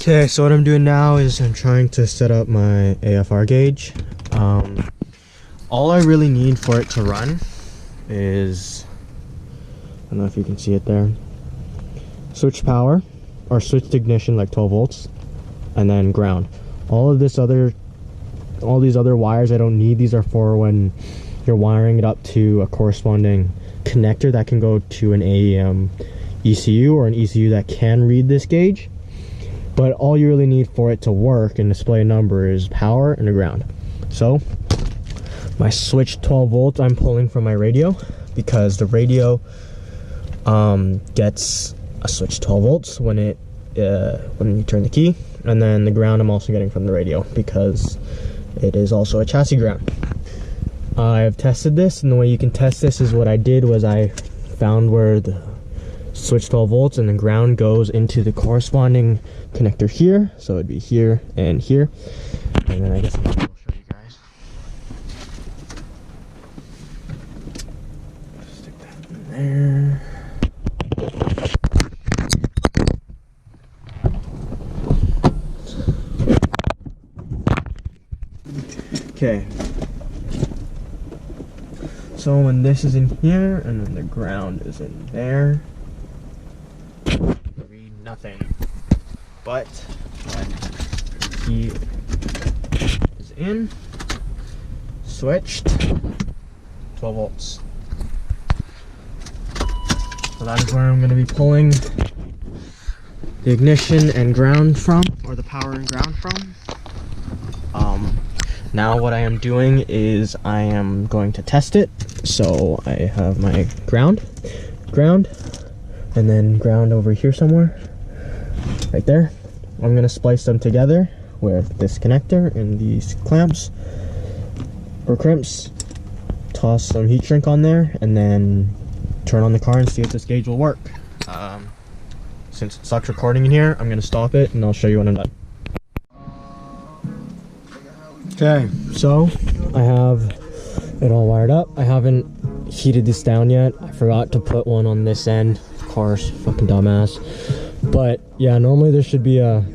Okay, so what I'm doing now is I'm trying to set up my AFR gauge. All I really need for it to run is, I don't know if you can see it there, switch power or switched ignition like 12 volts and then ground. All these other wires I don't need. These are for when you're wiring it up to a corresponding connector that can go to an AEM ECU or an ECU that can read this gauge. But all you really need for it to work and display a number is power and a ground. So my switch 12 volts I'm pulling from my radio, because the radio gets a switch 12 volts when you turn the key, and then the ground I'm also getting from the radio because it is also a chassis ground. I've tested this, and the way you can test this is what I did was I found where the switch 12 volts and the ground goes into the corresponding connector here, so it'd be here and here, and then I guess I'll show you guys. Stick that in there. Okay, so when this is in here and then the ground is in there, read nothing. But when the key is in, switched, 12 volts. So that is where I'm going to be pulling the ignition and ground from, or the power and ground from. Now what I am doing is I am going to test it. So I have my ground, and then ground over here somewhere, right there. I'm gonna splice them together with this connector and these clamps or crimps, toss some heat shrink on there, and then turn on the car and see if this gauge will work. Since it sucks recording in here, I'm gonna stop it and I'll show you when I'm done. Okay, so I have it all wired up. I haven't heated this down yet. I forgot to put one on this end, of course, fucking dumbass. But yeah, normally there should be a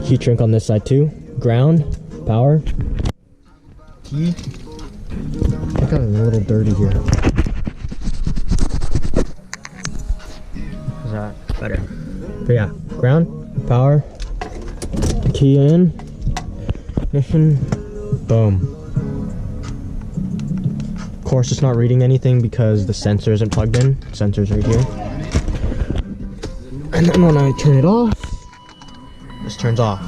heat shrink on this side too. Ground, power, key. I got a little dirty here. Is that better? But yeah, ground, power, key in, ignition, boom. Of course, it's not reading anything because the sensor isn't plugged in. Sensor's right here. And then when I turn it off, this turns off.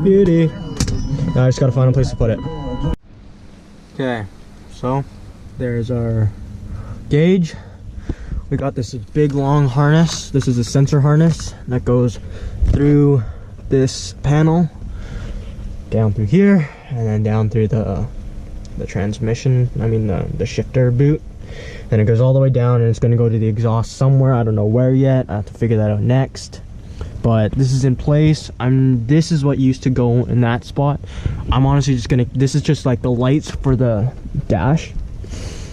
Beauty. Now I just gotta find a place to put it. Okay, so there's our gauge. We got this big long harness. This is a sensor harness that goes through this panel, down through here, and then down through the transmission, the shifter boot. Then it goes all the way down and it's going to go to the exhaust somewhere. I don't know where yet. I have to figure that out next. But this is in place. This is what used to go in that spot. I'm honestly just gonna, this is just like the lights for the dash.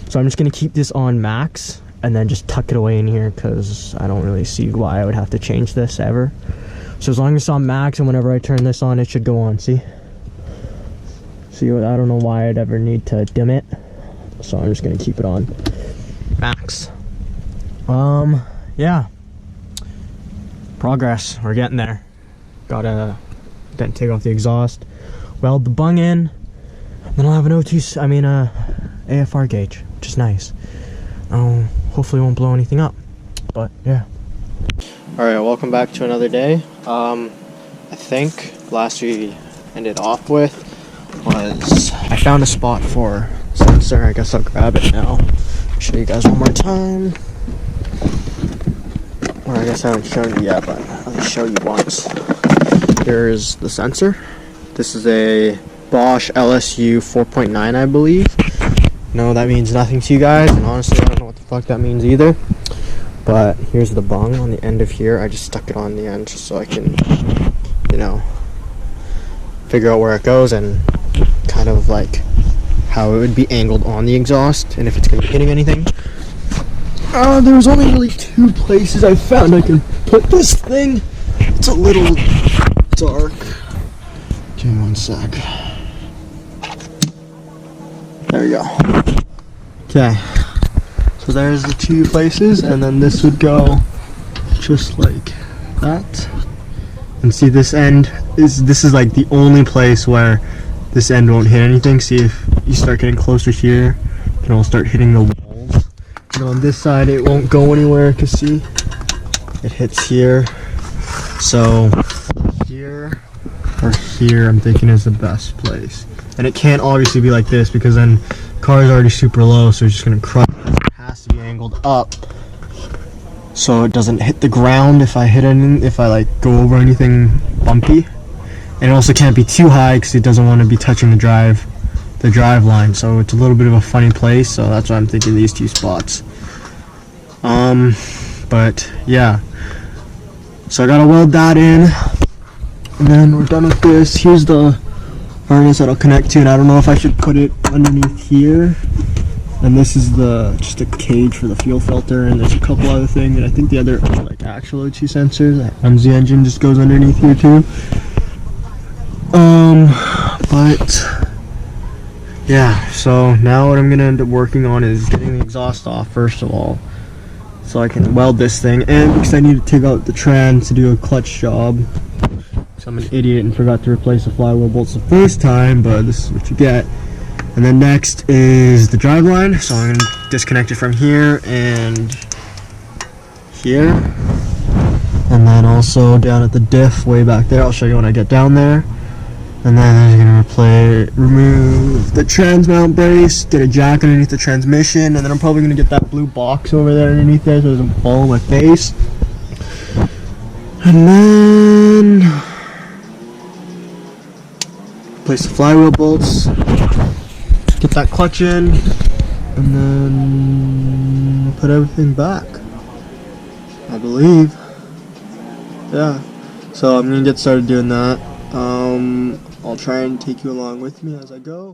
So I'm just gonna keep this on max and then just tuck it away in here because I don't really see why I would have to change this ever. So as long as it's on max, and whenever I turn this on, it should go on. See, I don't know why I'd ever need to dim it. So I'm just gonna keep it on max. Yeah, progress, we're getting there. Gotta then take off the exhaust, weld the bung in, then I'll have an AFR gauge, which is nice. Hopefully it won't blow anything up, but yeah. Alright, welcome back to another day. I think last we ended off with was I found a spot for sensor. I guess I'll grab it now. Show you guys one more time. Or I guess I haven't shown you yet, but I'll show you once. Here's the sensor. This is a Bosch LSU 4.9, I believe. No, that means nothing to you guys, and honestly I don't know what the fuck that means either. But here's the bung on the end of here. I just stuck it on the end just so I can, figure out where it goes and kind of like how it would be angled on the exhaust and if it's going to be hitting anything. There's only really two places I found I can put this thing. It's a little dark. Give me one sec. There we go. Okay, so there's the two places, and then this would go just like that. And see, this end this is like the only place where this end won't hit anything. See, if you start getting closer here, it'll start hitting the walls. And on this side, it won't go anywhere, because see, it hits here. So here or here, I'm thinking is the best place. And it can't obviously be like this, because then the car is already super low, so it's just gonna crush. It has to be angled up, so it doesn't hit the ground if I like go over anything bumpy. And it also can't be too high, because it doesn't want to be touching the drive line. So it's a little bit of a funny place. So that's why I'm thinking these two spots. But yeah. So I gotta weld that in, and then we're done with this. Here's the harness that'll connect to, and I don't know if I should put it underneath here. And this is just a cage for the fuel filter, and there's a couple other things, and I think the other like actuator sensors that runs the engine just goes underneath here too. But yeah, so now what I'm gonna end up working on is getting the exhaust off first of all, so I can weld this thing, and because I need to take out the trans to do a clutch job. So I'm an idiot and forgot to replace the flywheel bolts the first time, but this is what you get. And then next is the driveline, so I'm gonna disconnect it from here and here, and then also down at the diff way back there. I'll show you when I get down there. And then I'm gonna remove the trans mount brace, get a jack underneath the transmission, and then I'm probably gonna get that blue box over there underneath there so it doesn't fall on my face. And then place the flywheel bolts, get that clutch in, and then put everything back, I believe. Yeah, so I'm gonna get started doing that. I'll try and take you along with me as I go.